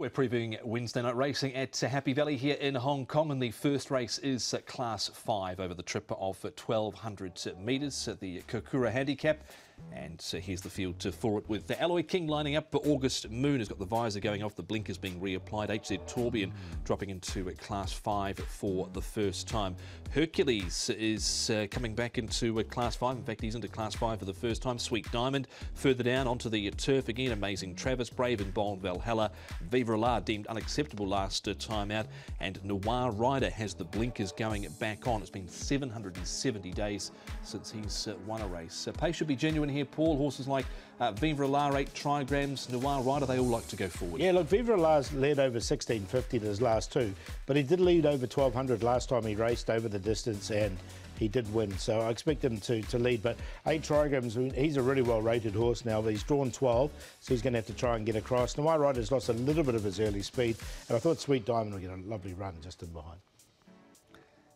We're previewing Wednesday night racing at Happy Valley here in Hong Kong, and the first race is Class 5 over the trip of 1,200 metres, the Kokura handicap. And here's the field for it with the Alloy King lining up. August Moon has got the visor going off, the blinkers being reapplied. HZ Torbjorn dropping into Class 5 for the first time. Hercules is coming back into Class 5. In fact, he's into Class 5 for the first time. Sweet Diamond further down onto the turf again. Amazing Travis, Brave and Bold Valhalla. Viva La deemed unacceptable last time out. And Noir Rider has the blinkers going back on. It's been 770 days since he's won a race. Pace should be genuine here, Paul. Horses like Viva La, 8 trigrams, Noir Rider, they all like to go forward. Yeah, look, Viva La's led over 1650 to his last two, but he did lead over 1200 last time he raced over the distance, and he did win. So I expect him to lead, but 8 trigrams, he's a really well rated horse now, but he's drawn 12, so he's going to have to try and get across. Noir Rider's lost a little bit of his early speed, and I thought Sweet Diamond would get a lovely run just in behind.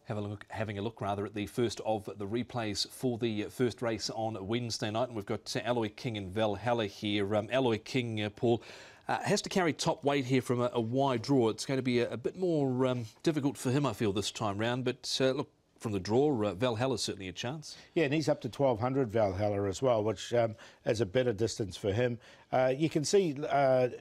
Having a look at the first of the replays for the first race on Wednesday night, and we've got Alloy King and Valhalla here. Alloy King, Paul, has to carry top weight here from a wide draw. It's going to be a bit more difficult for him, I feel, this time round. But look, from the draw, Valhalla's certainly a chance. Yeah, and he's up to 1,200 Valhalla as well, which is a better distance for him. You can see,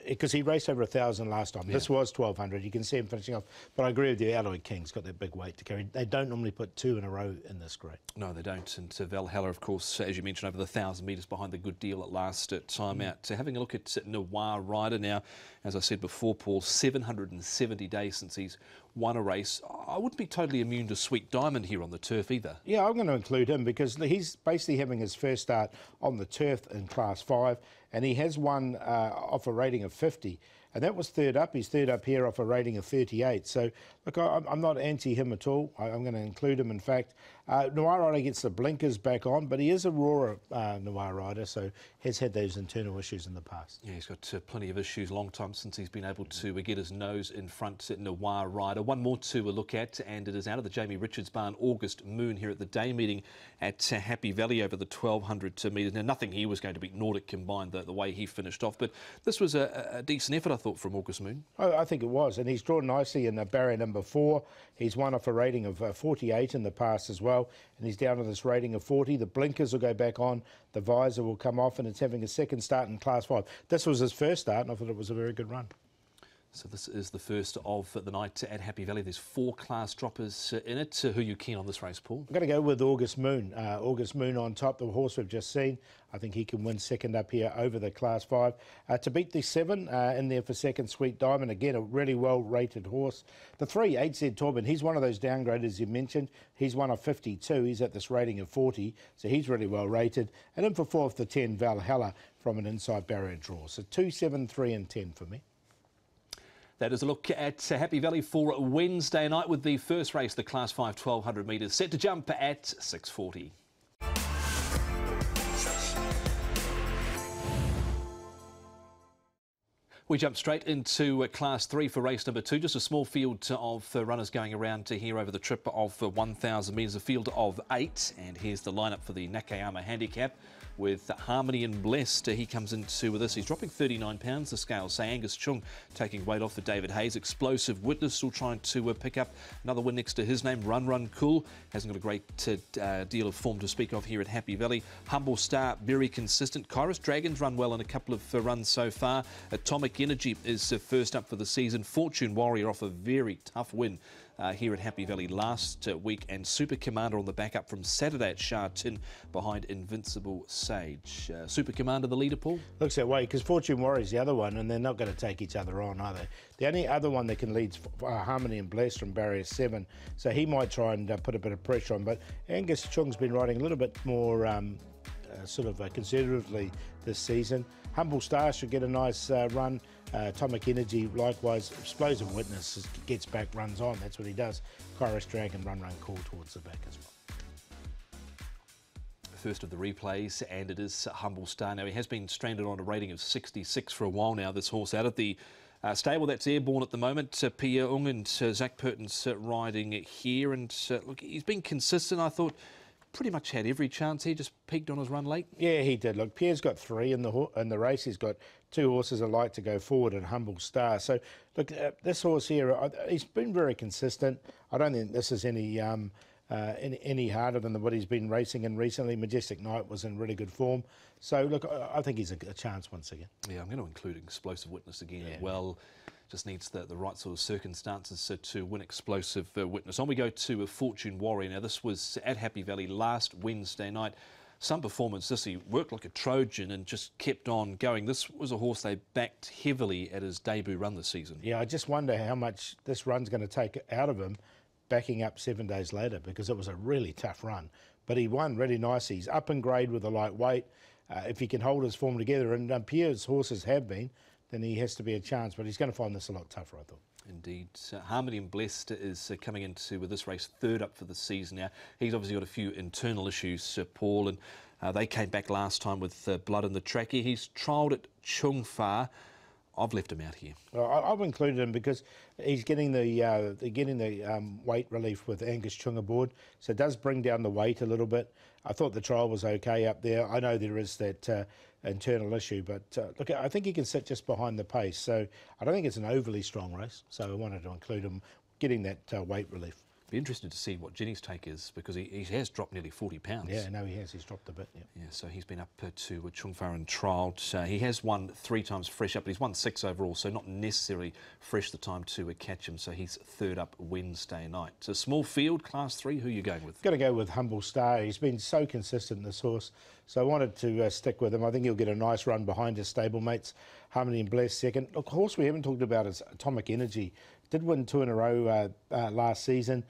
because he raced over 1,000 last time. Yeah. This was 1,200. You can see him finishing off. But I agree with you, Alloy King's got that big weight to carry. They don't normally put 2 in a row in this grade. No, they don't. And Valhalla, of course, as you mentioned, over the 1,000 metres behind the good deal at last time out. Having a look at Noir Rider now, as I said before, Paul, 770 days since he's won a race. I wouldn't be totally immune to Sweet Diamond here on the turf either. Yeah, I'm going to include him because he's basically having his first start on the turf in Class 5, and he has won off a rating of 50. And that was third up. He's third up here off a rating of 38. So, look, I'm not anti him at all. I'm going to include him, in fact. Noir Rider gets the blinkers back on, but he is a rawer Noir Rider, so has had those internal issues in the past. Yeah, he's got plenty of issues. Long time since he's been able to get his nose in front at Noir Rider. One more to look at, and it is out of the Jamie Richards barn, August Moon, here at the day meeting at Happy Valley over the 1,200 metres. Now, nothing here was going to beat Nordic Combined the way he finished off, but this was a decent effort, I thought, from August Moon. I think it was, and he's drawn nicely in barrier number 4. He's won off a rating of 48 in the past as well, and he's down to this rating of 40. The blinkers will go back on, the visor will come off, and it's having a second start in Class 5. This was his first start, and I thought it was a very good run. So this is the first of the night at Happy Valley. There's 4 class droppers in it. Who are you keen on this race, Paul? I'm going to go with August Moon. August Moon on top, the horse we've just seen. I think he can win second up here over the Class 5. To beat the 7 in there for second, Sweet Diamond. Again, a really well-rated horse. The 3, HZ Torbjorn, he's one of those downgraders you mentioned. He's one of 52. He's at this rating of 40, so he's really well-rated. And in for 4th, the 10, Valhalla, from an inside barrier draw. So 2, 7, 3 and 10 for me. That is a look at Happy Valley for Wednesday night, with the first race, the Class 5 1,200 metres, set to jump at 6:40. We jump straight into Class 3 for race number 2. Just a small field of runners going around to here over the trip of 1,000 metres, a field of 8. And here's the lineup for the Nakayama handicap with Harmony and Blessed. He comes into with this. He's dropping 39 pounds, the scales say. Angus Chung taking weight off for David Hayes. Explosive Witness still trying to pick up another win next to his name. Run Cool hasn't got a great deal of form to speak of here at Happy Valley. Humble Star, very consistent. Kairos Dragons run well in a couple of runs so far. Atomic Energy is first up for the season. Fortune Warrior off a very tough win here at Happy Valley last week, and Super Commander on the back up from Saturday at Sha Tin behind Invincible Sage. Super Commander the leader, Paul? Looks that way, because Fortune Warrior's the other one, and they're not going to take each other on, are they? The only other one that can lead is Harmony and Blessed from barrier 7, so he might try and put a bit of pressure on, but Angus Chung's been riding a little bit more conservatively this season. Humble Star should get a nice run. Atomic Energy, likewise. Explosive Witness gets back, runs on. That's what he does. Kairos Dragon, Run Cool towards the back as well. First of the replays, and it is Humble Star. Now, he has been stranded on a rating of 66 for a while now, this horse out of the stable that's airborne at the moment. Pia Ung and Zach Purton's riding here, and look, he's been consistent. I thought pretty much had every chance here, just peaked on his run late. Yeah, he did. Look, Pierre's got 3 in the race. He's got 2 horses that like to go forward and Humble Star. So, look, this horse here, he's been very consistent. I don't think this is any harder than what he's been racing in recently. Majestic Night was in really good form. So, look, I think he's a chance once again. Yeah, I'm going to include Explosive Witness again as well. Just needs the right sort of circumstances to win Explosive Witness. On we go to Fortune Warrior. Now, this was at Happy Valley last Wednesday night. Some performance this, he worked like a Trojan and just kept on going. This was a horse they backed heavily at his debut run this season. Yeah, I just wonder how much this run's going to take out of him backing up 7 days later, because it was a really tough run. But he won really nicely. He's up in grade with a light weight. If he can hold his form together, and Pierre's horses have been, then he has to be a chance. But he's going to find this a lot tougher, I thought. Indeed. Harmony and Blessed is coming into with this race 3rd up for the season now. He's obviously got a few internal issues, Paul, and they came back last time with blood in the trachea. He's trialled at Chung Fa. I've left him out here. Well, I've included him because he's getting the weight relief with Angus Chung aboard, so it does bring down the weight a little bit. I thought the trial was okay up there. I know there is that internal issue, but look, I think he can sit just behind the pace, so I don't think it's an overly strong race, so I wanted to include him getting that weight relief. Be interested to see what Jenny's take is, because he has dropped nearly 40 pounds. Yeah, no, he has. He's dropped a bit. Yeah, so he's been up to Chung Fa and trialled. He has won 3 times fresh up, but he's won 6 overall, so not necessarily fresh the time to catch him. So he's 3rd up Wednesday night. So small field, Class 3. Who are you going with? Going to go with Humble Star. He's been so consistent, this horse, so I wanted to stick with him. I think he'll get a nice run behind his stablemates. Harmony and Bless 2nd. Look, horse we haven't talked about is Atomic Energy. Did win 2 in a row last season,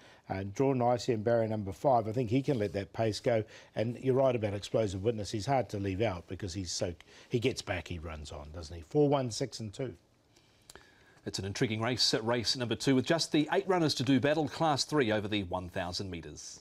drawn nicely in barrier number 5. I think he can let that pace go. And you're right about Explosive Witness. He's hard to leave out because he gets back, he runs on, doesn't he? 4, 1, 6 and 2. It's an intriguing race, race number 2, with just the 8 runners to do battle, Class 3 over the 1,000 metres.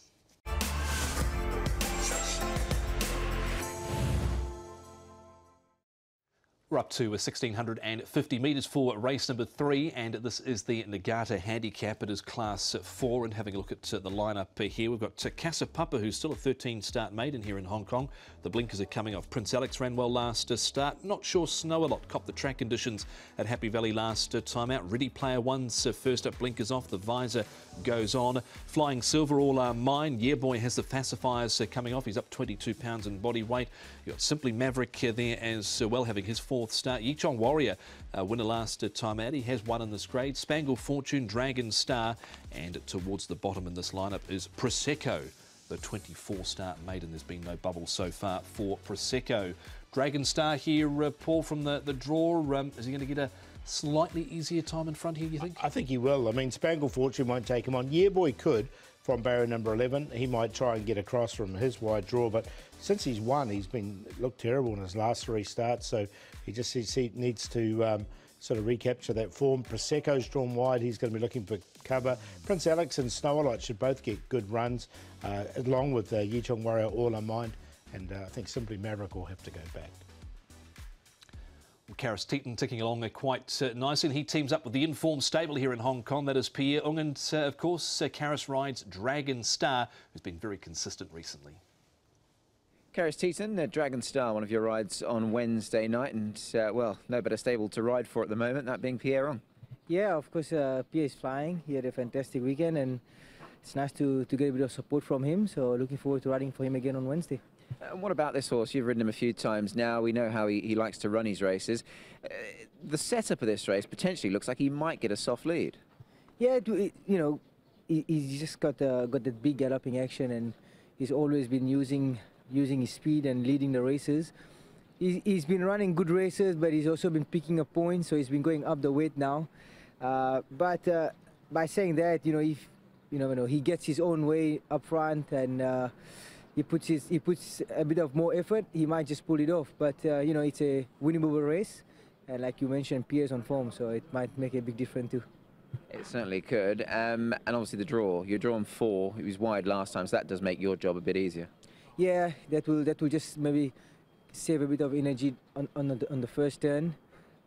We're up to 1,650 metres for race number 3, and this is the Nagata Handicap. It is Class 4, and having a look at the lineup here, we've got Casa Papa, who's still a 13-start maiden here in Hong Kong. The blinkers are coming off. Prince Alex ran well last start. Not sure Snow a lot copped the track conditions at Happy Valley last time out. Ready Player One's first up, blinkers off. The visor goes on. Flying Silver, All Are Mine. Yeah Boy has the pacifiers coming off. He's up 22 pounds in body weight. You've got Simply Maverick there as well, having his 4th start. Yichong Warrior, winner last time out. He has won in this grade. Spangled Fortune, Dragon Star, and towards the bottom in this lineup is Prosecco, the 24-start maiden. There's been no bubble so far for Prosecco. Dragon Star here, Paul, from the draw. Is he going to get a slightly easier time in front here, you think? I think he will. I mean, Spangled Fortune won't take him on. Yeah Boy could from barrier number 11. He might try and get across from his wide draw, but since he's won, he's looked terrible in his last 3 starts, so he needs to sort of recapture that form. Prosecco's drawn wide. He's going to be looking for cover. Prince Alex and Snow-A-Lot should both get good runs, along with Yichong Warrior, All on Mind, and I think Simply Maverick will have to go back. Well, Karis Teton ticking along quite nicely, and he teams up with the informed stable here in Hong Kong. That is Pierre Ung, and of course Karis rides Dragon Star, who's been very consistent recently. Karis Teton, Dragon Star, one of your rides on Wednesday night, and well, no better stable to ride for at the moment, that being Pierre Ung. Yeah, of course, Pierre is flying. He had a fantastic weekend, and it's nice to get a bit of support from him, so looking forward to riding for him again on Wednesday. And what about this horse? You've ridden him a few times now. We know how he likes to run his races. The setup of this race potentially looks like he might get a soft lead. Yeah, he's just got that big galloping action, and he's always been using his speed and leading the races. He's been running good races, but he's also been picking up points, so he's been going up the weight now. But by saying that, if he gets his own way up front and he puts a bit of more effort, he might just pull it off. But it's a winnable race, and like you mentioned, Pierre's on form, so it might make a big difference too. It certainly could. And obviously the draw. You're drawn 4. He was wide last time, so that does make your job a bit easier. Yeah, that will just maybe save a bit of energy on the first turn.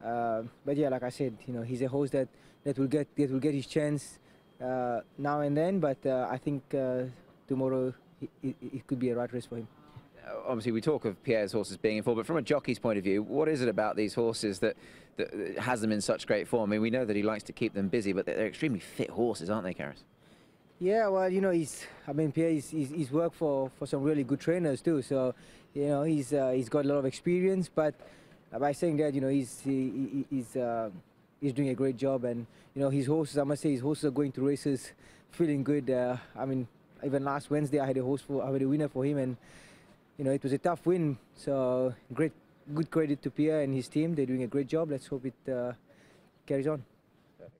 But yeah, like I said, he's a horse that will get his chance now and then. But I think tomorrow it could be a right race for him. Obviously, we talk of Pierre's horses being in form, but from a jockey's point of view, what is it about these horses that has them in such great form? I mean, we know that he likes to keep them busy, but they're extremely fit horses, aren't they, Karis? Yeah, well, you know, Pierre, he's worked for some really good trainers too. So, you know, he's got a lot of experience. But by saying that, you know, he's doing a great job, and you know, his horses, I must say, his horses are going to races feeling good. I mean, even last Wednesday, I had a winner for him, and you know, it was a tough win. So, good credit to Pierre and his team. They're doing a great job. Let's hope it carries on.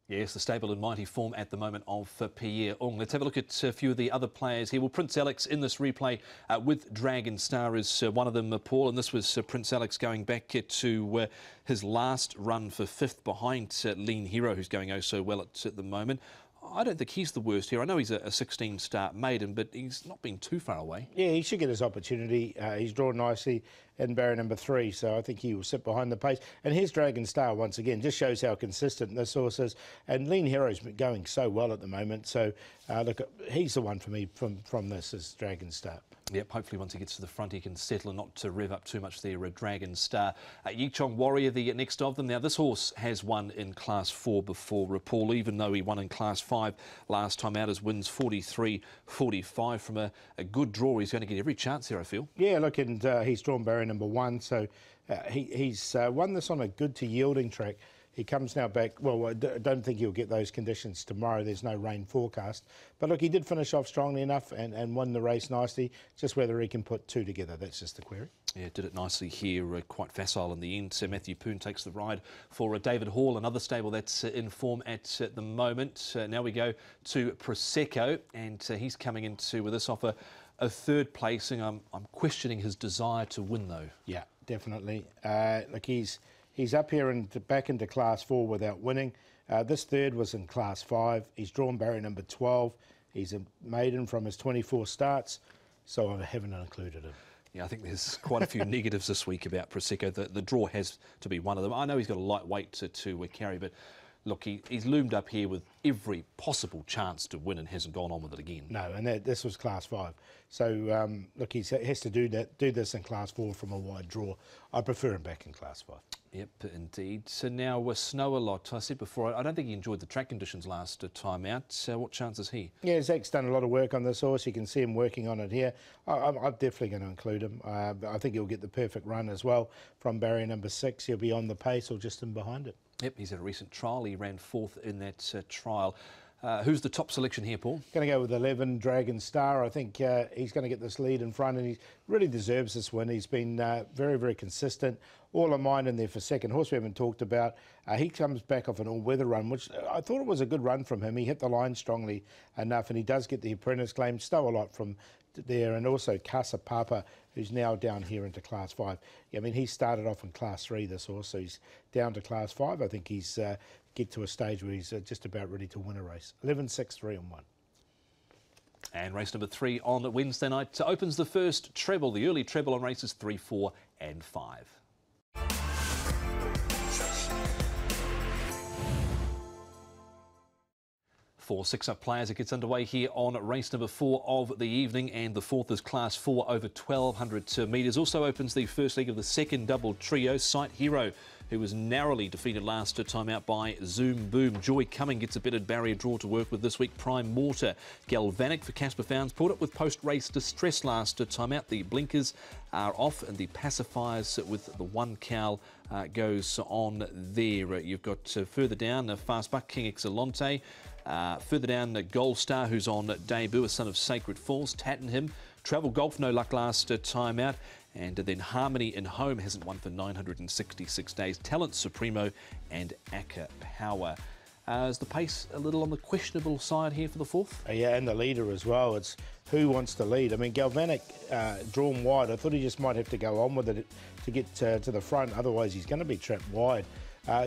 Yes, the stable in mighty form at the moment of Pierre Ong. Let's have a look at a few of the other players here. Well, Prince Alex in this replay with Dragon Star is one of them, Paul, and this was Prince Alex going back to his last run for 5th behind Lean Hero, who's going oh so well at the moment. I don't think he's the worst here. I know he's a 16-start maiden, but he's not been too far away. Yeah, he should get his opportunity. He's drawn nicely in barrier number 3, so I think he will sit behind the pace. And here's Dragon Star once again. Just shows how consistent this horse is. And Lean Hero's been going so well at the moment. So, look, he's the one for me from this, is Dragon Star. Yep, hopefully once he gets to the front he can settle and not to rev up too much there. Dragon Star. Yichong Warrior, the next of them. Now, this horse has won in Class 4 before, Paul, even though he won in Class 5 last time out. His wins 43-45 from a good draw. He's going to get every chance here, I feel. Yeah, look, and he's drawn barrier number 1, so he's won this on a good to yielding track. He comes now back. Well, I don't think he'll get those conditions tomorrow. There's no rain forecast. But look, he did finish off strongly enough and won the race nicely. Just whether he can put 2 together, that's just the query. Yeah, did it nicely here, quite facile in the end. So Matthew Poon takes the ride for David Hall, another stable that's in form at the moment. Now we go to Prosecco, and he's coming into with this offer a 3rd placing. I'm questioning his desire to win, though. Yeah, definitely. Look, he's up here and back into Class 4 without winning. This 3rd was in Class 5. He's drawn barrier number 12. He's a maiden from his 24 starts, so I haven't included him. Yeah, I think there's quite a few negatives this week about Prosecco. The draw has to be one of them. I know he's got a light weight to carry, but look, he's loomed up here with every possible chance to win and hasn't gone on with it again. No, and this was Class 5. So, look, he has to do this in Class 4 from a wide draw. I prefer him back in Class 5. Yep, indeed. So now with Snow a lot. I said before, I don't think he enjoyed the track conditions last time out. What chance is he? Yeah, Zach's done a lot of work on this horse. You can see him working on it here. I'm definitely going to include him. I think he'll get the perfect run as well. From barrier number 6, he'll be on the pace or just in behind it. Yep, he's had a recent trial. He ran 4th in that trial. Who's the top selection here, Paul? Going to go with 11, Dragon Star. I think he's going to get this lead in front, and he really deserves this win. He's been very, very consistent. All of mine in there for 2nd. Horse we haven't talked about. He comes back off an all-weather run, which I thought it was a good run from him. He hit the line strongly enough, and he does get the apprentice claim. Stow a lot from there, and also Casa Papa, who's now down here into Class 5. I mean, he started off in Class 3, this horse, so he's down to Class 5. I think he's get to a stage where he's just about ready to win a race. 11, 6, 3 and 1. And race number 3 on Wednesday night opens the first treble, the early treble on races 3, 4 and 5. For 6-up players, it gets underway here on race number 4 of the evening, and the 4th is Class 4 over 1,200 metres. Also opens the first leg of the 2nd double trio. Sight Hero, who was narrowly defeated last time out by Zoom Boom. Joy Cumming gets a bitted barrier draw to work with this week. Prime Mortar. Galvanic for Casper Founds pulled it with post-race distress last time out. The blinkers are off and the pacifiers with the 1 cowl goes on there. You've got further down Fast Buck, King Excellente. Further down, Gold Star, who's on debut, a son of Sacred Falls. Tattenham, Travel Golf, no luck last time out. And then Harmony in Home hasn't won for 966 days. Talent Supremo and Akka Power. Is the pace a little on the questionable side here for the 4th? Yeah, and the leader as well. It's who wants to lead. I mean, Galvanic drawn wide. I thought he just might have to go on with it to get to the front. Otherwise, he's going to be trapped wide.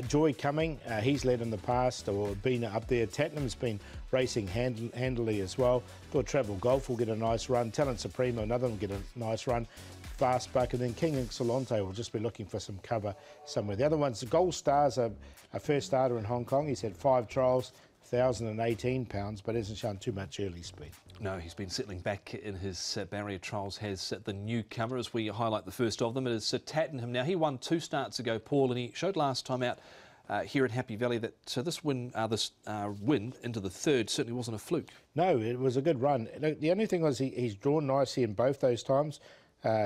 Joy Cumming, he's led in the past or been up there. Tattenham's been racing handily as well. Thought Travel Golf will get a nice run. Talent Supremo, another one will get a nice run. Fast Buck, and then King Excellente will just be looking for some cover somewhere. The other ones, the Gold Star's a first starter in Hong Kong. He's had 5 trials, 1,018 pounds, but hasn't shown too much early speed. No, he's been settling back in his barrier trials, has the newcomer, as we highlight the first of them. It is Tattenham. Now, he won 2 starts ago, Paul, and he showed last time out here at Happy Valley that this win into the third certainly wasn't a fluke. No, it was a good run. The only thing was he's drawn nicely in both those times.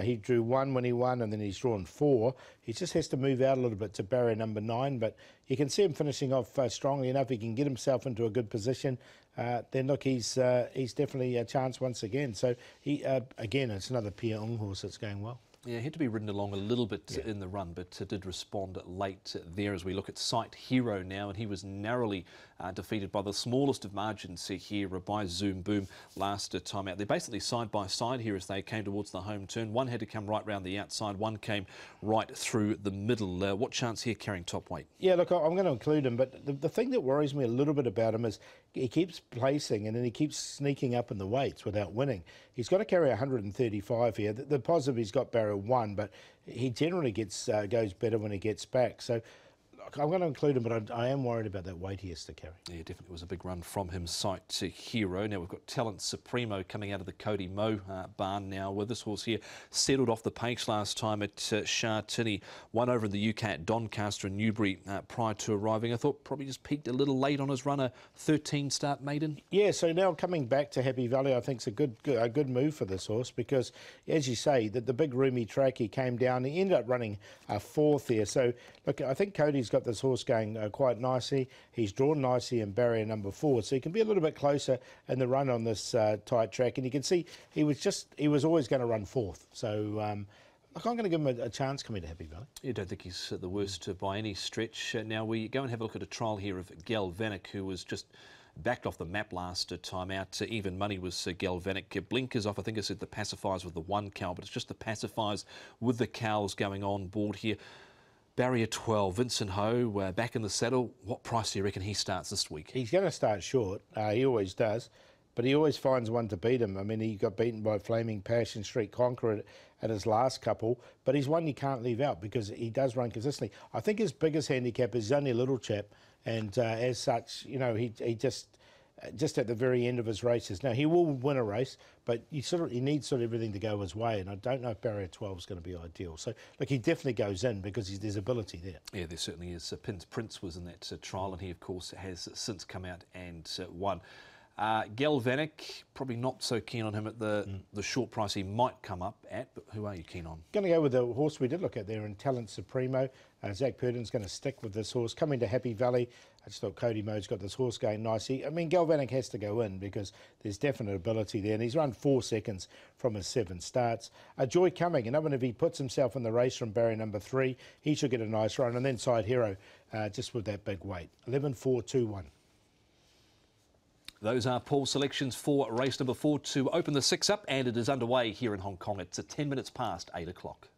He drew 1 when he won, and then he's drawn 4. He just has to move out a little bit to barrier number 9, but you can see him finishing off strongly enough. He can get himself into a good position. Then look, he's definitely a chance once again. So he again, it's another Pia Ung horse that's going well. Yeah, he had to be ridden along a little bit in the run, but did respond late there as we look at Sight Hero now, and he was narrowly defeated by the smallest of margins here by Zoom Boom last time out. They're basically side by side here as they came towards the home turn. One had to come right round the outside, one came right through the middle. What chance here carrying top weight? Yeah, look, I'm going to include him, but the thing that worries me a little bit about him is he keeps placing and then he keeps sneaking up in the weights without winning. He's got to carry 135 here. The positive, he's got barrier 1, but he generally goes better when he gets back. So look, I'm going to include him, but I am worried about that weight he has to carry. Yeah, definitely was a big run from him, Sight to Hero. Now we've got Talent Supremo coming out of the Cody Moe barn now, with this horse here settled off the pace last time at Shartini, won over in the UK at Doncaster and Newbury prior to arriving. I thought probably just peaked a little late on his run, a 13-start maiden. Yeah, so now coming back to Happy Valley, I think it's a good move for this horse because, as you say, the big roomy track, he came down, he ended up running 4th here. So look, I think Cody's got this horse going quite nicely. He's drawn nicely in barrier number 4, so he can be a little bit closer in the run on this tight track. And you can see he was always going to run 4th. So look, I'm going to give him a chance coming to Happy Valley. You don't think he's the worst by any stretch. Now we go and have a look at a trial here of Galvanic, who was just backed off the map last time out. Even money was Galvanic. Blinkers off, I think I said the pacifiers with the 1 cow, but it's just the pacifiers with the cows going on board here. Barrier 12, Vincent Ho, back in the saddle. What price do you reckon he starts this week? He's going to start short. He always does, but he always finds one to beat him. I mean, he got beaten by Flaming Passion Street Conqueror at his last couple, but he's one you can't leave out because he does run consistently. I think his biggest handicap is he's only a little chap, and as such, you know, he just at the very end of his races. Now, he will win a race, but he needs everything to go his way, and I don't know if barrier 12 is going to be ideal. So, look, he definitely goes in because there's ability there. Yeah, there certainly is. Prince was in that trial, and he, of course, has since come out and won. Galvanic, probably not so keen on him at the short price he might come up at, but who are you keen on? Going to go with the horse we did look at there in Talent Supremo. Zach Purdon's going to stick with this horse. Coming to Happy Valley, I just thought Cody Moe's got this horse going nicely. I mean, Galvanic has to go in because there's definite ability there, and he's run 4 seconds from his 7 starts. Joy Coming, another one, if he puts himself in the race from barrier number 3, he should get a nice run. And then Sight Hero, just with that big weight. 11, 4, 2, 1. Those are Paul's selections for race number 4 to open the 6 up, and it is underway here in Hong Kong. It's 10 minutes past 8 o'clock.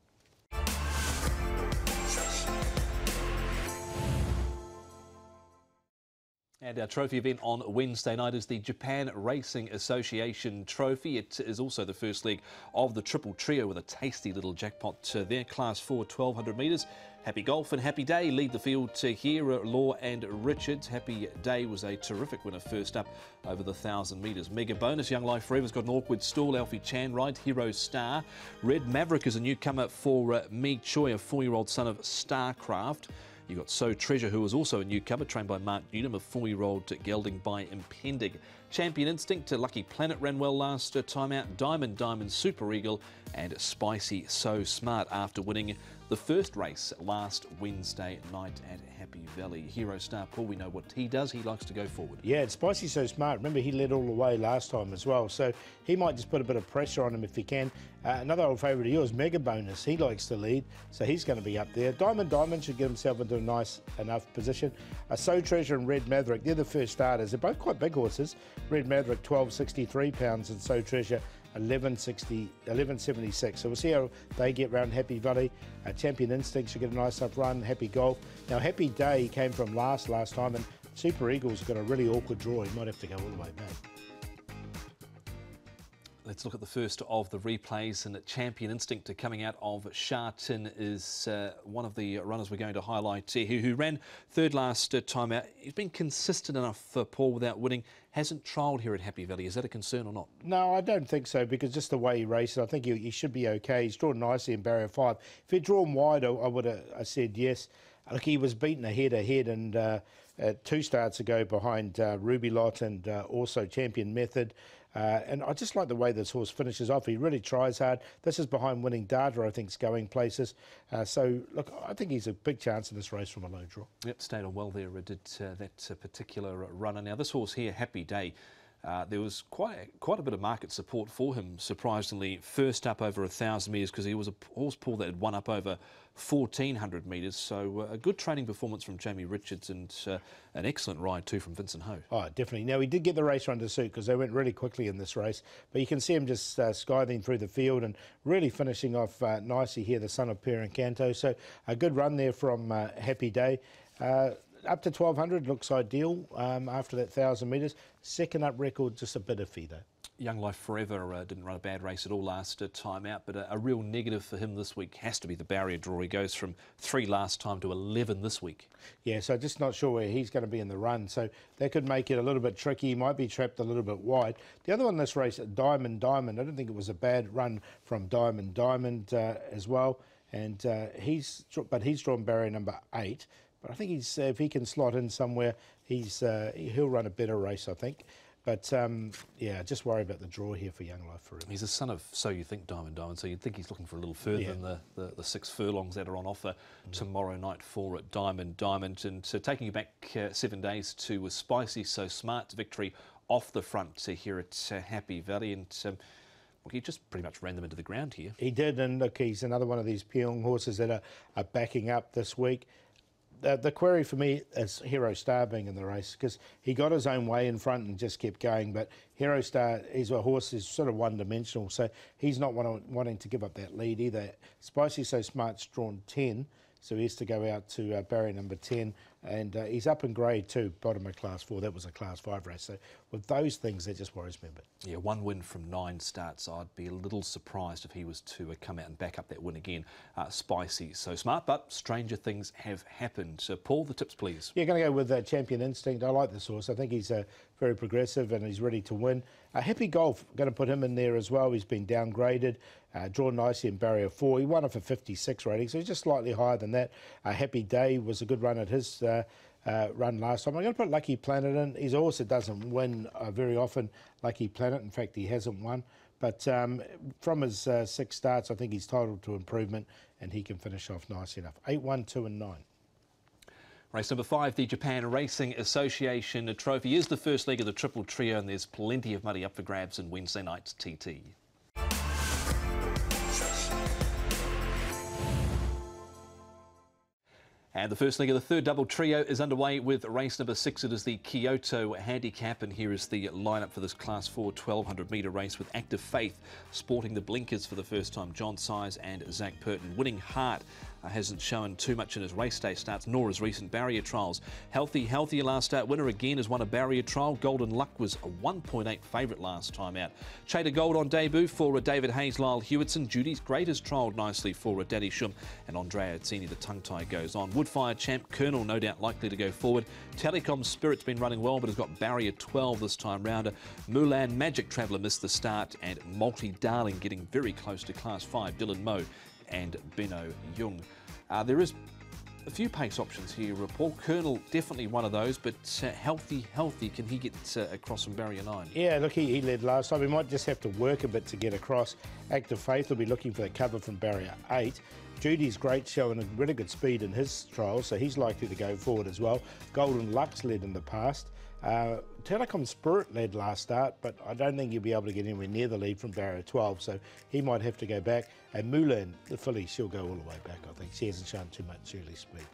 And our trophy event on Wednesday night is the Japan Racing Association Trophy. It is also the first leg of the Triple Trio with a tasty little jackpot there. Class 4, 1,200 metres. Happy Golf and Happy Day lead the field here. Law and Richards. Happy Day was a terrific winner first up over the 1,000 metres. Mega bonus. Young Life Forever's got an awkward stall. Alfie Chan ride. Hero Star. Red Maverick is a newcomer for Mi Choi, a 4-year-old son of Starcraft. You've got So Treasure, who is also a newcomer, trained by Mark Needham, a 4-year-old gelding by Impending. Champion Instinct, Lucky Planet ran well last time out. Diamond, Super Eagle, and Spicy So Smart after winning the first race last Wednesday night at Happy Valley. Hero Star, Paul, we know what he does. He likes to go forward. Yeah, it's Spicy So Smart. Remember, he led all the way last time as well, so he might just put a bit of pressure on him if he can. Another old favourite of yours, Mega Bonus. He likes to lead, so he's going to be up there. Diamond should get himself into a nice enough position. So Treasure and Red Maverick, they're the first starters. They're both quite big horses. Red Maverick, 1263 pounds, and So Treasure, 1176. So we'll see how they get round Happy Valley. Champion Instinct should get a nice enough run. Happy Golf. Now Happy Day came from last time, and Super Eagle's got a really awkward draw. He might have to go all the way back. Let's look at the first of the replays, and Champion Instinct coming out of Sha Tin is one of the runners we're going to highlight here, who ran third last time out. He's been consistent enough for Paul without winning. Hasn't trialled here at Happy Valley. Is that a concern or not? No, I don't think so, because just the way he races, I think he should be okay. He's drawn nicely in barrier 5. If he'd drawn wide, I would have said yes. Look, he was beaten ahead, and 2 starts ago behind Ruby Lot and also Champion Method. And I just like the way this horse finishes off. He really tries hard. This is behind Winning Data, I think, is going places. So, look, I think he's a big chance in this race from a low draw. Yep, stayed on well there. Did that particular runner. Now, this horse here, Happy Day, there was quite a bit of market support for him, surprisingly. First up over 1,000 metres, because he was a horse, Paul, that had won up over 1,400 metres. So a good training performance from Jamie Richards, and an excellent ride too from Vincent Ho. Oh, definitely. Now, he did get the race run to suit, because they went really quickly in this race. But you can see him just scything through the field and really finishing off nicely here, the son of Per and Canto. So a good run there from Happy Day. Up to 1,200 looks ideal after that 1,000 metres. Second up record, just a bit iffy though. Young Life Forever didn't run a bad race at all last time out, but a real negative for him this week has to be the barrier draw. He goes from 3 last time to 11 this week. Yeah, so just not sure where he's going to be in the run, so that could make it a little bit tricky. He might be trapped a little bit wide. The other one in this race, Diamond, I don't think it was a bad run from Diamond as well, and he's drawn barrier number 8. But I think if he can slot in somewhere, he'll run a better race, I think. But, yeah, just worry about the draw here for Young Life Forever. He's a son of So You Think Diamond, so you'd think he's looking for a little further than the 6 furlongs that are on offer tomorrow night for Diamond. And so taking you back 7 days to Spicy So Smart's victory off the front here at Happy Valley. And well, he just pretty much ran them into the ground here. He did, and look, he's another one of these Peong horses that are backing up this week. The query for me is Hero Star being in the race, because he got his own way in front and just kept going. But Hero Star, he's a horse who's sort of one-dimensional, so he's not wanting to give up that lead either. Spicy So Smart's drawn 10, so he has to go out to barrier number 10. And he's up in grade too, bottom of Class 4. That was a Class 5 race. So with those things, that just worries me a bit. Yeah, 1 win from 9 starts. I'd be a little surprised if he was to come out and back up that win again. Spicy So Smart, but stranger things have happened. So Paul, the tips, please. Yeah, going to go with Champion Instinct. I like this horse. I think he's very progressive and he's ready to win. Happy Golf, going to put him in there as well. He's been downgraded, drawn nicely in barrier 4. He won off a 56 rating, so he's just slightly higher than that. Happy Day was a good run at his run last time. I'm going to put Lucky Planet in. He's a horse that doesn't win very often, Lucky Planet. In fact, he hasn't won. But from his 6 starts, I think he's titled to improvement, and he can finish off nice enough. 8, 1, 2 and 9. Race number 5, the Japan Racing Association Trophy, is the first leg of the triple trio, and there's plenty of money up for grabs in Wednesday night's TT. And the first leg of the third double trio is underway with race number 6. It is the Kyoto Handicap, and here is the lineup for this Class 4 1,200 metre race, with Active Faith sporting the blinkers for the first time. John Size and Zach Purton. Winning Heart hasn't shown too much in his race day starts, nor his recent barrier trials. Healthier last start winner again has won a barrier trial. Golden Luck was a 1.8 favourite last time out. Chater Gold on debut for David Hayes, Lyle Hewitson. Judy's Great has trialled nicely for Daddy Shum, and Andrea Azzini, the tongue tie goes on. Woodfire Champ Colonel, no doubt likely to go forward. Telecom Spirit's been running well, but has got barrier 12 this time round. Mulan Magic Traveller missed the start, and Multi Darling getting very close to Class 5. Dylan Moe and Benno Jung. There is a few pace options here. Paul Colonel, definitely one of those, but healthy, can he get across from barrier 9? Yeah, look, he led last time. He might just have to work a bit to get across. Active Faith will be looking for the cover from barrier 8. Judy's Great, showing a really good speed in his trial, so he's likely to go forward as well. Golden Luck's led in the past. Telecom Spirit led last start, but I don't think he'll be able to get anywhere near the lead from barrier 12, so he might have to go back. And Mulan, the filly, she'll go all the way back, I think. She hasn't shown too much early speed.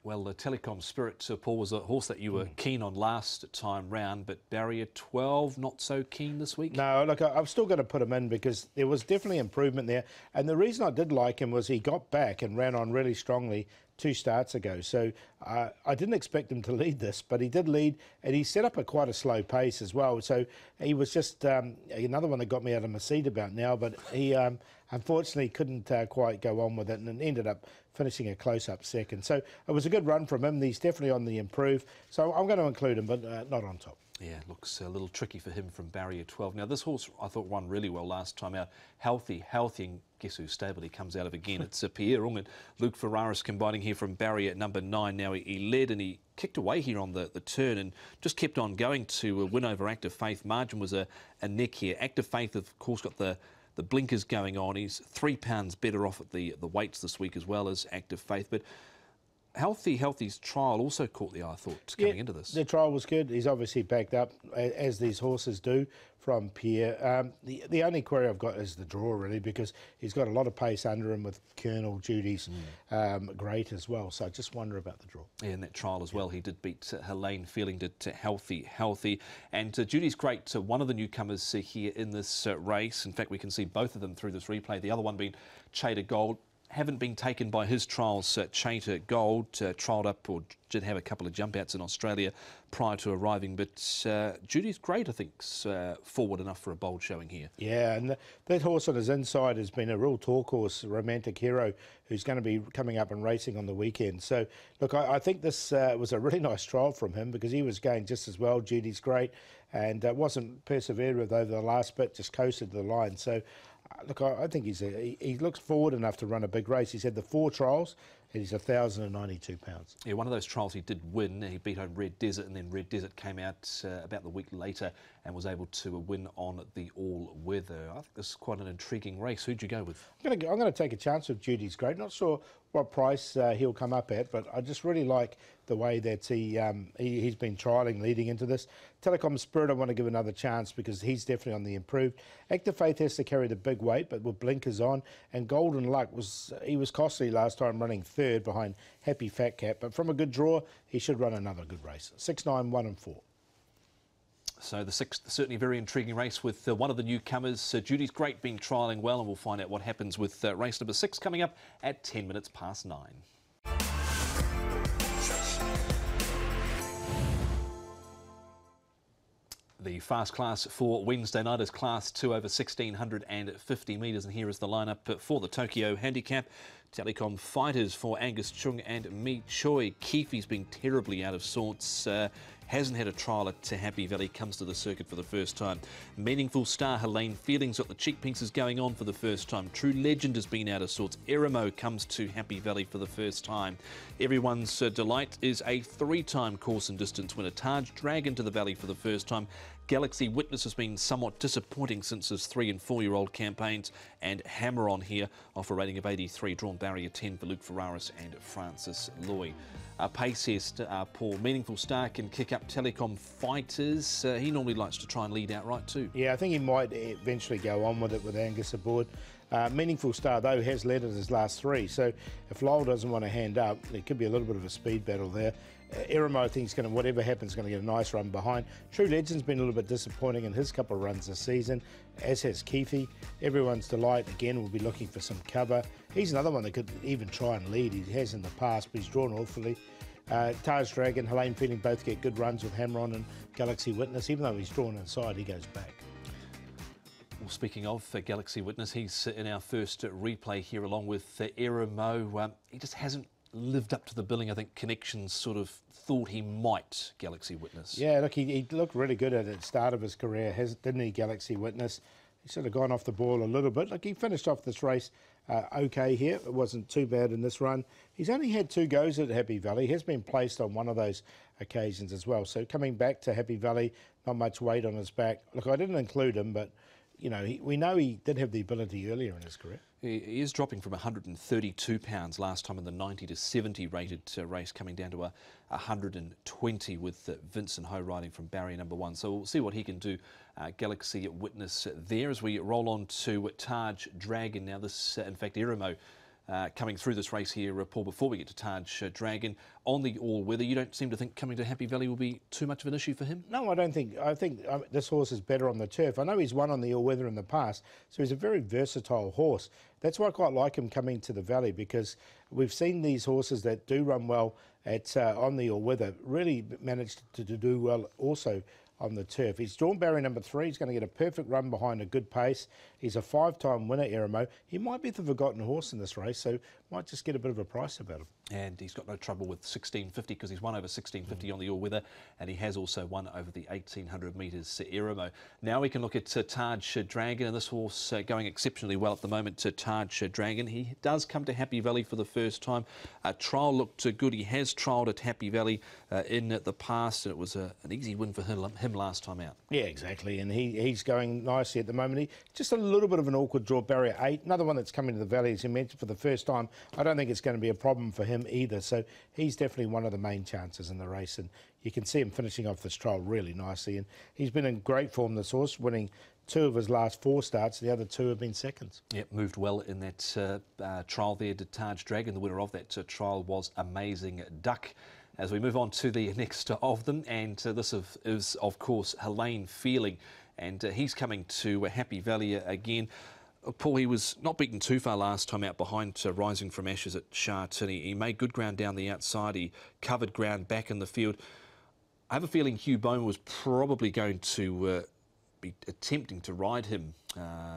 Well, the Telecom Spirit, Paul, was a horse that you were keen on last time round, but barrier 12, not so keen this week? No, look, I've still got to put him in because there was definitely improvement there. And the reason I did like him was he got back and ran on really strongly 2 starts ago. So I didn't expect him to lead this, but he did lead, and he set up quite a slow pace as well. So he was just another one that got me out of my seat about now, but he unfortunately couldn't quite go on with it and ended up finishing a close-up second. So it was a good run from him. He's definitely on the improve. So I'm going to include him, but not on top. Yeah, looks a little tricky for him from barrier 12. Now, this horse, I thought, won really well last time out. Healthy, and guess whose stable he comes out of again? It's Pierre Ung and Luke Ferraris combining here from barrier number 9. Now, he led and he kicked away here on the turn and just kept on going to win over Active Faith. Margin was a neck here. Active Faith, of course, got the blinkers going on. He's 3 pounds better off at the weights this week as well as Active Faith. But Healthy's trial also caught the eye, I thought, coming into this. The trial was good. He's obviously backed up, as these horses do, from Pierre. The only query I've got is the draw, really, because he's got a lot of pace under him with Colonel, Judy's great as well. So I just wonder about the draw. Yeah, in that trial as well, he did beat Helene Feeling, did Healthy. And Judy's great, one of the newcomers here in this race. In fact, we can see both of them through this replay. The other one being Chater Gold. Haven't been taken by his trials. Chater Gold trialled up, or did have a couple of jump outs in Australia prior to arriving, but Judy's great, I think, forward enough for a bold showing here. Yeah, and that horse on his inside has been a real talk horse, Romantic Hero, who's going to be coming up and racing on the weekend. So, look, I think this was a really nice trial from him because he was going just as well. Judy's great, and wasn't perseverative over the last bit, just coasted to the line. So, look, I think he looks forward enough to run a big race. He's had the 4 trials, and he's 1,092 pounds. Yeah, one of those trials he did win. He beat home Red Desert, and then Red Desert came out about the week later and was able to win on the all-weather. I think this is quite an intriguing race. Who'd you go with? I'm going to take a chance with Judy's Great. Not sure what price he'll come up at, but I just really like the way that he's been trialling leading into this. Telecom Spirit, I want to give another chance because he's definitely on the improved. Active Faith has to carry the big weight, but with blinkers on. And Golden Luck was costly last time, running 3rd behind Happy Fat Cat. But from a good draw, he should run another good race. 6, 9, 1 and 4. So the 6th, certainly very intriguing race with one of the newcomers. Judy's Great being trialling well, and we'll find out what happens with race number 6 coming up at 10 minutes past 9. The fast class for Wednesday night is Class 2 over 1,650 metres, and here is the lineup for the Tokyo Handicap. Telecom Fighters for Angus Chung and Mi Choi. Keefe's been terribly out of sorts. Hasn't had a trial at Happy Valley, comes to the circuit for the first time. Meaningful Star, Helene Feeling's got the cheek pinces going on for the first time. True Legend has been out of sorts. Eremo comes to Happy Valley for the first time. Everyone's delight is a 3-time course and distance winner. Taj Dragon to the Valley for the first time. Galaxy Witness has been somewhat disappointing since his 3- and 4-year-old campaigns, and Hammer On here off a rating of 83, drawn barrier 10 for Luke Ferraris and Francis Loy. Pacehurst, Paul. Meaningful Star can kick up Telecom Fighters. He normally likes to try and lead outright too. Yeah, I think he might eventually go on with it with Angus aboard. Meaningful Star, though, has led in his last 3, so if Lowell doesn't want to hand up, there could be a little bit of a speed battle there. Eremo, I think, is going to, whatever happens, going to get a nice run behind. True Legend's been a little bit disappointing in his couple of runs this season, as has Keefe. Everyone's delight, again, will be looking for some cover. He's another one that could even try and lead. He has in the past, but he's drawn awfully. Taj Dragon, Helene Feeling both get good runs with Hammer On and Galaxy Witness. Even though he's drawn inside, he goes back. Well, speaking of Galaxy Witness, he's in our first replay here along with Eremo. He just hasn't lived up to the billing. I think Connections sort of thought he might, Galaxy Witness. Yeah, look, he looked really good at the start of his career, didn't he, Galaxy Witness? He's sort of gone off the ball a little bit. Look, he finished off this race okay here. It wasn't too bad in this run. He's only had 2 goes at Happy Valley. He has been placed on one of those occasions as well. So coming back to Happy Valley, not much weight on his back. Look, I didn't include him, but you know, we know he did have the ability earlier in his career. He is dropping from 132 pounds last time in the 90 to 70 rated race, coming down to 120 with Vincent Ho riding from barrier number 1. So we'll see what he can do, Galaxy Witness there, as we roll on to Taj Dragon. Now this, in fact, Eremo coming through this race here, Paul, before we get to Taj Dragon, on the all-weather, you don't seem to think coming to Happy Valley will be too much of an issue for him? No, I don't think. I think this horse is better on the turf. I know he's won on the all-weather in the past, so he's a very versatile horse. That's why I quite like him coming to the Valley, because we've seen these horses that do run well at on the all-weather really managed to do well also on the turf. He's drawn barrier number 3. He's going to get a perfect run behind a good pace. He's a 5-time winner, Eremo. He might be the forgotten horse in this race, so might just get a bit of a price about him. And he's got no trouble with 1650 because he's won over 1650 on the all-weather, and he has also won over the 1800 metres, Eremo. Now we can look at Taj Dragon, and this horse going exceptionally well at the moment, Taj Dragon. He does come to Happy Valley for the first time. Trial looked good. He has trialled at Happy Valley in the past, and it was an easy win for him last time out. Yeah, exactly, and he's going nicely at the moment. Just a little bit of an awkward draw, barrier 8. Another one that's coming to the Valley, as you mentioned, for the first time. I don't think it's going to be a problem for him either, so he's definitely one of the main chances in the race, and you can see him finishing off this trial really nicely, and he's been in great form, this horse, winning 2 of his last 4 starts. The other 2 have been seconds. Yep, moved well in that trial there, did Taj Dragon. The winner of that trial was Amazing Duck. As we move on to the next of them, and this is of course Helene Feeling, and he's coming to Happy Valley again. Paul, he was not beaten too far last time out behind Rising from Ashes at Shartin. He made good ground down the outside. He covered ground back in the field. I have a feeling Hugh Bowman was probably going to be attempting to ride him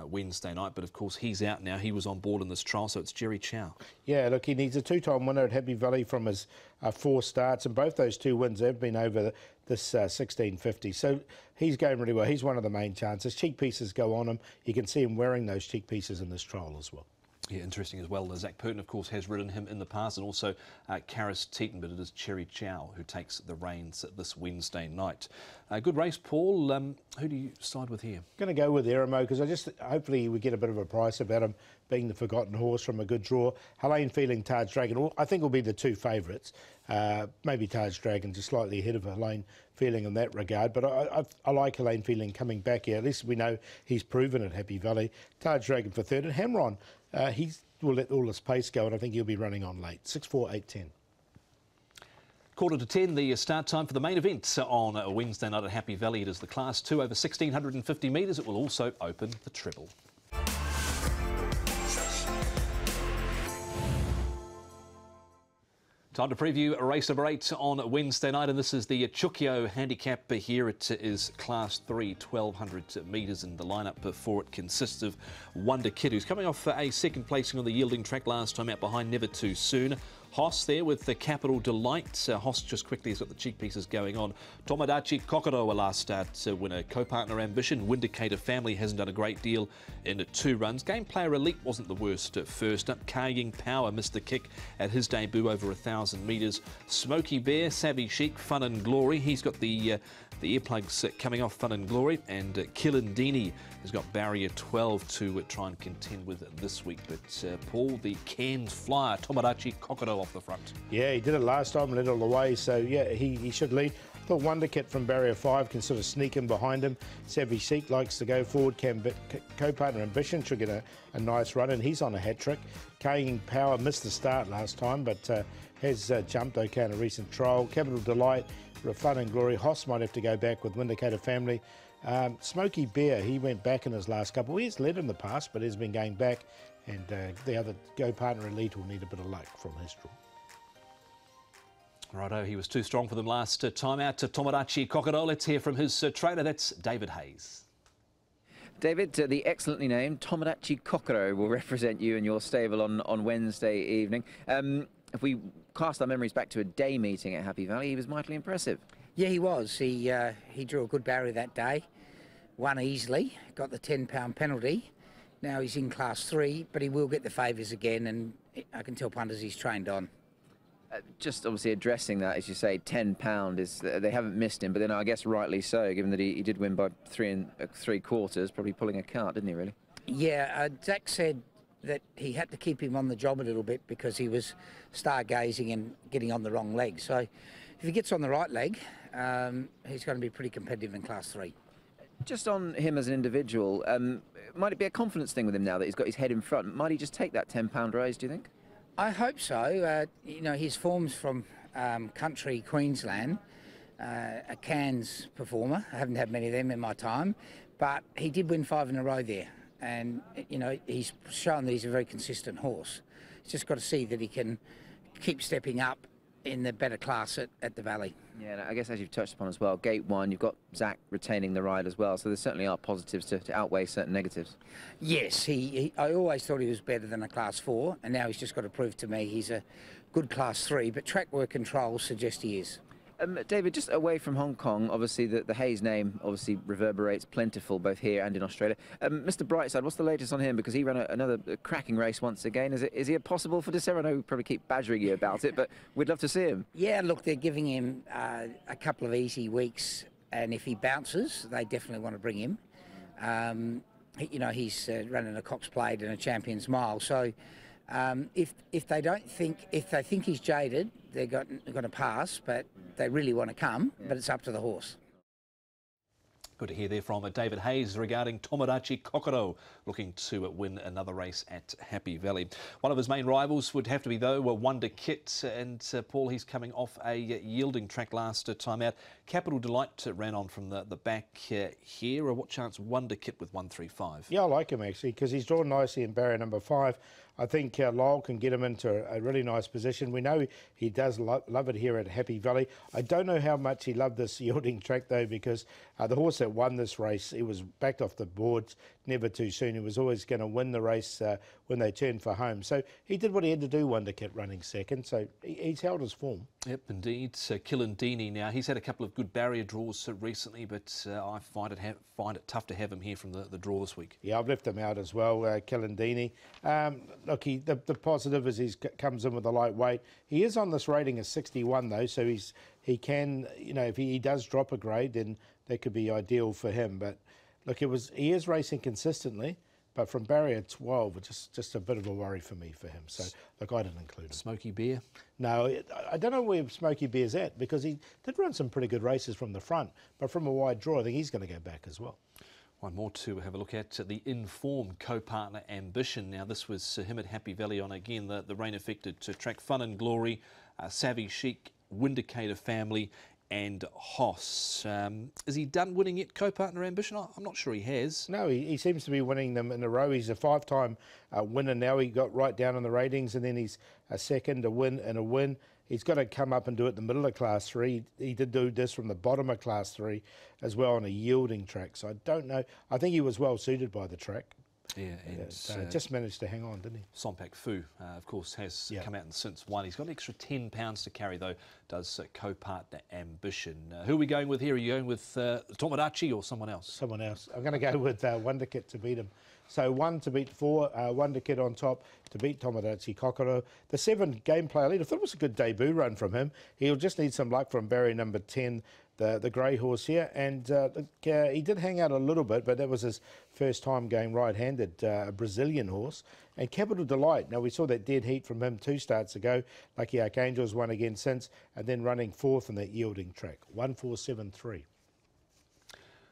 Wednesday night, but of course he's out now. He was on board in this trial, so it's Jerry Chow. Yeah, look, he needs a 2-time winner at Happy Valley from his 4 starts, and both those 2 wins have been over this 1650. So he's going really well. He's one of the main chances. Cheek pieces go on him. You can see him wearing those cheek pieces in this trial as well. Yeah, interesting as well. Zach Purton, of course, has ridden him in the past, and also Karis Teaton, but it is Cherry Chow who takes the reins this Wednesday night. Good race, Paul. Who do you side with here? Going to go with Eremo, because hopefully we get a bit of a price about him being the forgotten horse from a good draw. Helene Feeling, Taj Dragon, I think will be the 2 favourites. Maybe Taj Dragon just slightly ahead of Helene Feeling in that regard, but I like Helene Feeling coming back here. At least we know he's proven at Happy Valley. Taj Dragon for 3rd, and Hamron, he will let all his pace go, and I think he'll be running on late. 6-4, 8-10. 9:45, the start time for the main event on a Wednesday night at Happy Valley. It is the Class 2 over 1650 metres. It will also open the treble. Time to preview race number 8 on Wednesday night, and this is the Chukio handicap. Here it is Class 3, 1200 metres, and the lineup for it consists of Wonder Kid, who's coming off a second placing on the yielding track last time out behind Never Too Soon. Hoss there with the Capital Delight. Hoss just quickly has got the cheek pieces going on. Tomodachi Kokoro, a last start winner. Co-partner Ambition. Windicator Family hasn't done a great deal in 2 runs. Game Player Elite wasn't the worst at first up. Kaying Power missed the kick at his debut over 1,000 metres. Smoky Bear, Savvy Chic, Fun and Glory. He's got the earplugs coming off, Fun and Glory, and Kilindini has got barrier 12 to try and contend with this week. But Paul, the Cairns flyer, Tomodachi Kokoro off the front. Yeah, he did it last time and led all the way, so yeah, he should lead. I thought Wonder Kid from barrier 5 can sort of sneak in behind him. Savvy Chic likes to go forward. Co-partner Ambition should get a nice run, and he's on a hat-trick. Kaying Power missed the start last time, but has jumped okay in a recent trial. Capital Delight, Fun and Glory. Hoss might have to go back with Windicator Family. Smoky Bear, he went back in his last couple. He's led in the past, but has been going back, and the other Go-Partner Elite will need a bit of luck from his draw. Righto, he was too strong for them last time out. Tomodachi Kokoro, let's hear from his trainer. That's David Hayes. David, the excellently named Tomodachi Kokoro will represent you and your stable on Wednesday evening. If we cast our memories back to a day meeting at Happy Valley, he was mightily impressive. Yeah, he was. He drew a good barrier that day, won easily, got the £10 penalty. Now he's in Class 3, but he will get the favours again, and I can tell punters he's trained on. Just obviously addressing that, as you say, £10 is they haven't missed him, but then I guess rightly so, given that he did win by 3 3/4, probably pulling a cart, didn't he, really? Yeah, Zach said that he had to keep him on the job a little bit because he was stargazing and getting on the wrong leg. So if he gets on the right leg, he's going to be pretty competitive in Class 3. Just on him as an individual, might it be a confidence thing with him now that he's got his head in front? Might he just take that £10 raise, do you think? I hope so. You know, his form's from country Queensland, a Cairns performer. I haven't had many of them in my time, but he did win 5 in a row there. and you know he's shown that he's a very consistent horse. He's just got to see that he can keep stepping up in the better class at the Valley. Yeah, and I guess as you've touched upon as well, Gate 1, you've got Zach retaining the ride as well, so there certainly are positives to outweigh certain negatives. Yes, I always thought he was better than a Class 4, and now he's just got to prove to me he's a good Class 3, but track work control suggests he is. David, just away from Hong Kong, obviously the Hayes name obviously reverberates plentiful both here and in Australia. Mr. Brightside, what's the latest on him? Because he ran another cracking race once again. Is he a possible for December? I know we probably keep badgering you about it, but we'd love to see him. Yeah, look, they're giving him a couple of easy weeks, and if he bounces, they definitely want to bring him. You know, he's running a Cox Plate and a Champions Mile, so if they think he's jaded, they're going to pass, but they really want to come, but it's up to the horse. Good to hear there from David Hayes regarding Tomodachi Kokoro looking to win another race at Happy Valley. One of his main rivals would have to be, though, Wonder Kit, and Paul, he's coming off a yielding track last time out. Capital Delight ran on from the back here. What chance Wonder Kit with 135? Yeah, I like him actually because he's drawn nicely in barrier number 5. I think Lyle can get him into a really nice position. We know he does love it here at Happy Valley. I don't know how much he loved this yielding track though, because the horse that won this race, he was backed off the boards never too soon. He was always going to win the race when they turned for home. So he did what he had to do, Wonder Kit running second. So he's held his form. Yep, indeed. Killandini now, he's had a couple of good barrier draws recently, but I find it tough to have him here from the draw this week. Yeah, I've left him out as well, Killandini. Look, the positive is he comes in with a lightweight. He is on this rating of 61 though, so he can, you know, if he does drop a grade, then that could be ideal for him. But look, he is racing consistently, but from barrier 12, it's just a bit of a worry for me for him. So look, I didn't include him. Smoky Bear? No, I don't know where Smoky Bear's at, because he did run some pretty good races from the front, but from a wide draw, I think he's going to go back as well. One more to have a look at, the Informed co-partner Ambition. Now this was him at Happy Valley on again the rain affected track. Fun and Glory, Savvy Chic, Windicator Family and Hoss. Is he done winning yet, co-partner Ambition? I'm not sure he has. No, he seems to be winning them in a row. He's a 5-time winner now. He got right down on the ratings, and then he's a second, a win and a win. He's got to come up and do it in the middle of Class 3. He did do this from the bottom of Class 3 as well on a yielding track. So I don't know. I think he was well suited by the track. Yeah, and just managed to hang on, didn't he? Sompak Fu, of course, has come out and since won. He's got an extra £10 to carry, though, does co-partner Ambition. Who are we going with here? Are you going with Tomodachi or someone else? Someone else. I'm going to go with Wonder Kit to beat him. So 1 to beat 4, Wonder Kit on top to beat Tomodachi Kokoro. The 7 gameplay lead, I thought it was a good debut run from him. He'll just need some luck from barrier number 10, the grey horse here. And he did hang out a little bit, but that was his first time going right-handed, a Brazilian horse. And Capital Delight, now we saw that dead heat from him 2 starts ago. Lucky Archangel's won again since, and then running 4th in that yielding track, 1-4-7-3.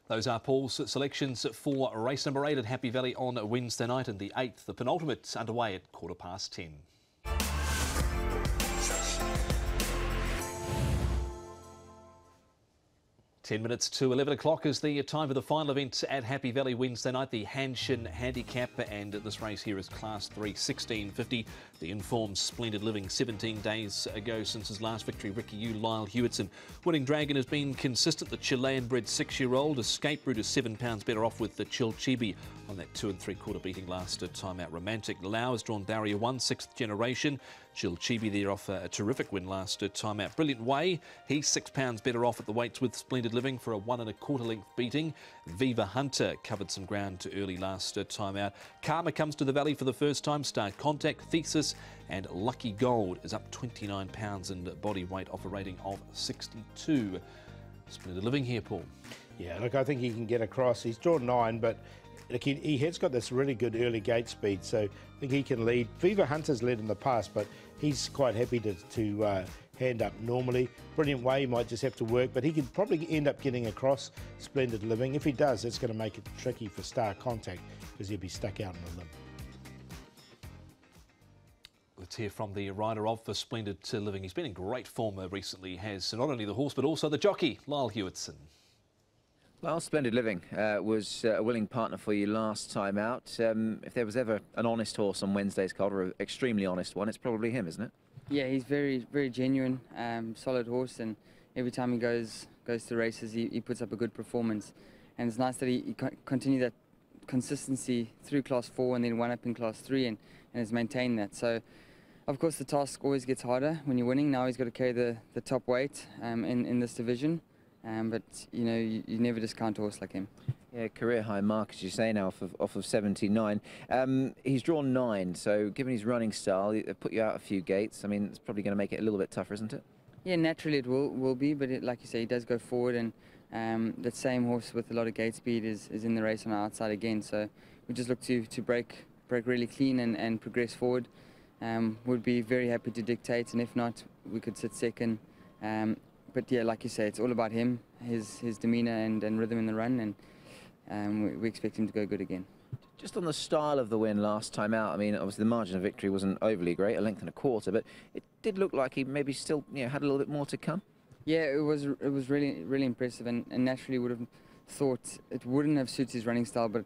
Those are Paul's selections for race number 8 at Happy Valley on Wednesday night, and the 8th, the penultimate, underway at 10:15. 10 minutes to 11 o'clock is the time for the final event at Happy Valley Wednesday night, the Hanshin Handicap, and this race here is Class 3, 1650. The Informed Splendid Living 17 days ago since his last victory, Ricky Yu, Lyle Hewitson. Winning Dragon has been consistent. The Chilean-bred 6-year-old Escape Route is £7 better off with the Chil Chibi on that 2 3/4 beating last time out. Romantic Lau has drawn barrier 1, 6th generation. Chil Chibi there off a terrific win last time out. Brilliant Way, he's £6 better off at the weights with Splendid Living for a 1 1/4 length beating. Viva Hunter covered some ground early last time out. Karma comes to the Valley for the first time. Star Contact, Thesis and Lucky Gold is up £29 in body weight off a rating of 62. Splendid Living here, Paul. Yeah, look, I think he can get across. He's drawn 9, but look, he has got this really good early gate speed, so I think he can lead. Viva Hunter's led in the past, but he's quite happy to hand up normally. Brilliant Way, he might just have to work, but he could probably end up getting across Splendid Living. If he does, it's going to make it tricky for Star Contact because he'll be stuck out on the limb. Let's hear from the rider of the Splendid Living. He's been in great form recently, has not only the horse but also the jockey, Lyle Hewitson. Well, Splendid Living was a willing partner for you last time out. If there was ever an honest horse on Wednesday's card, or an extremely honest one, it's probably him, isn't it? Yeah, he's very genuine, solid horse, and every time he goes to races, he puts up a good performance. And it's nice that he continued that consistency through Class 4 and then one up in Class 3 and has maintained that. So, of course, the task always gets harder when you're winning. Now he's got to carry the top weight in this division. But you know, you never discount a horse like him. Yeah, career high mark, as you say, now off of 79. He's drawn 9, so given his running style, they've put you out a few gates. I mean, it's probably going to make it a little bit tougher, isn't it? Yeah, naturally it will be, but like you say, he does go forward, and that same horse with a lot of gate speed is in the race on our outside again. So we just look to break really clean and progress forward. Would be very happy to dictate, and if not, we could sit second. But yeah, like you say, it's all about him, his demeanour and rhythm in the run, and we expect him to go good again. Just on the style of the win last time out, I mean, obviously the margin of victory wasn't overly great, a length and a quarter, but it did look like he maybe still, you know, had a little bit more to come. Yeah, it was really impressive, and naturally would have thought it wouldn't have suited his running style, but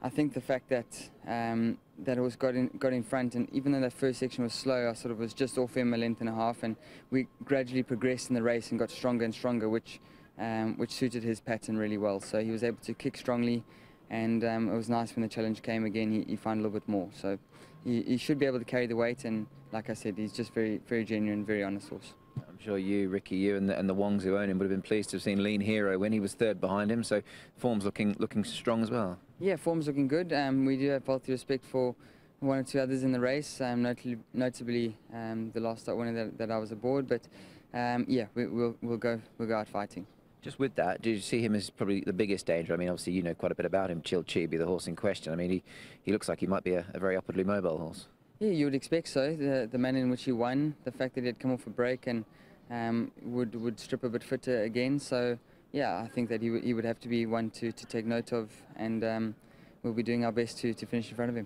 I think the fact that that horse got in front, and even though that first section was slow, I sort of was just off him a length and a half, and we gradually progressed in the race and got stronger and stronger, which suited his pattern really well. So he was able to kick strongly, and it was nice when the challenge came again. He found a little bit more, so he should be able to carry the weight. And like I said, he's just very genuine, very honest horse. I'm sure you, Ricky, you and the Wongs who own him would have been pleased to have seen Lean Hero when he was third behind him. So form's looking strong as well. Yeah, form's looking good. We do have healthy respect for one or two others in the race, notably the last start winner that I was aboard. But yeah, we'll go out fighting. Just with that, do you see him as probably the biggest danger? I mean, obviously you know quite a bit about him, Chill Chibi, the horse in question. I mean, he looks like he might be a very upwardly mobile horse. Yeah, you would expect so. The manner in which he won, the fact that he had come off a break and would strip a bit fitter again. So yeah, I think that he would have to be one to take note of, and we'll be doing our best to finish in front of him.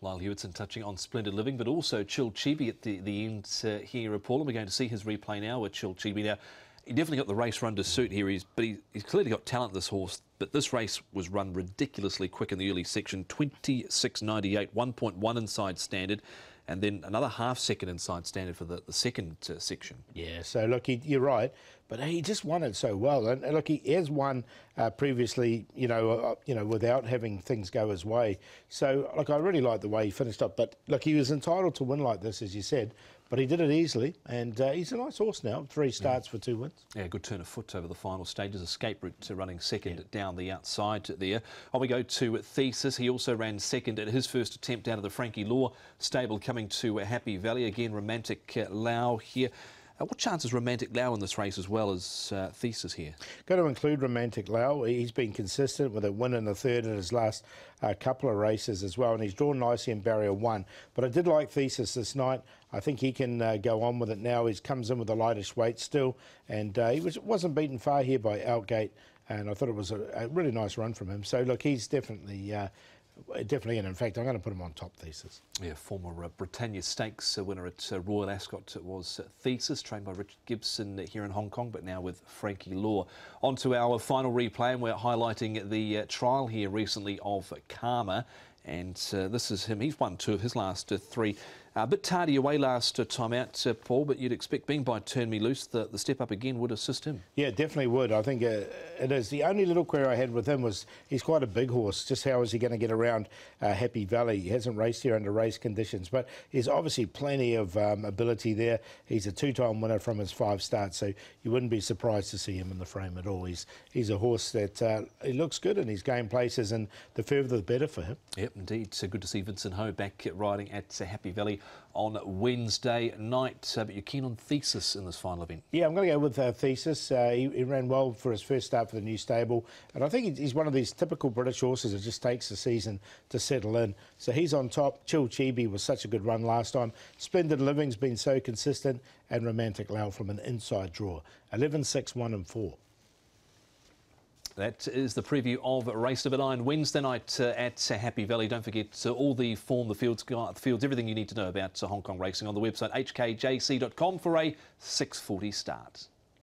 Lyle Hewitson touching on Splendid Living, but also Chill Chibi at the end here, Paul. And we're going to see his replay now with Chill Chibi. Now, he definitely got the race run to suit here, but he's clearly got talent, this horse. But this race was run ridiculously quick in the early section, 26.98, 1.1 inside standard, and then another half second inside standard for the second section. Yeah, so look, you're right, but he just won it so well. And look, he has won previously, you know, without having things go his way. So look, I really like the way he finished up. But look, he was entitled to win like this, as you said. But he did it easily, and he's a nice horse now. 3 starts for 2 wins. Yeah, good turn of foot over the final stages. Escape route to running second down the outside there. On we go to Thesis. He also ran second at his first attempt out of the Frankie Law stable, coming to Happy Valley. Again, Romantic Lau here. What chance is Romantic Lau in this race as well as Thesis here? Got to include Romantic Lau. He's been consistent with a win and a third in his last couple of races as well, and he's drawn nicely in barrier 1. But I did like Thesis this night. I think he can go on with it now. He comes in with a lightish weight still, and he wasn't beaten far here by Outgate, and I thought it was a really nice run from him. So look, he's definitely in. In fact, I'm going to put him on top, Thesis. Yeah, former Britannia Stakes winner at Royal Ascot was Thesis, trained by Richard Gibson here in Hong Kong, but now with Frankie Law. On to our final replay, and we're highlighting the trial here recently of Karma. And this is him. He's won 2 of his last 3. A bit tardy away last time out, Paul, but you'd expect being by Turn Me Loose, the step up again would assist him. Yeah, definitely would. I think it is. The only little query I had with him was he's quite a big horse. Just how is he going to get around Happy Valley? He hasn't raced here under race conditions, but there's obviously plenty of ability there. He's a 2-time winner from his 5 starts, so you wouldn't be surprised to see him in the frame at all. He's a horse that he looks good in his game places, and the further the better for him. Yep, indeed. So good to see Vincent Ho back riding at Happy Valley on Wednesday night. But you're keen on Thesis in this final event? Yeah, I'm going to go with Thesis. He ran well for his first start for the new stable, and I think he's one of these typical British horses that just takes the season to settle in. So he's on top. Chill Chibi was such a good run last time. Splendid Living's been so consistent, and Romantic Lau from an inside draw. 11, 6, 1 and 4. That is the preview of Race Number 9 Wednesday night at Happy Valley. Don't forget all the form, the fields, everything you need to know about Hong Kong racing on the website hkjc.com for a 6:40 start.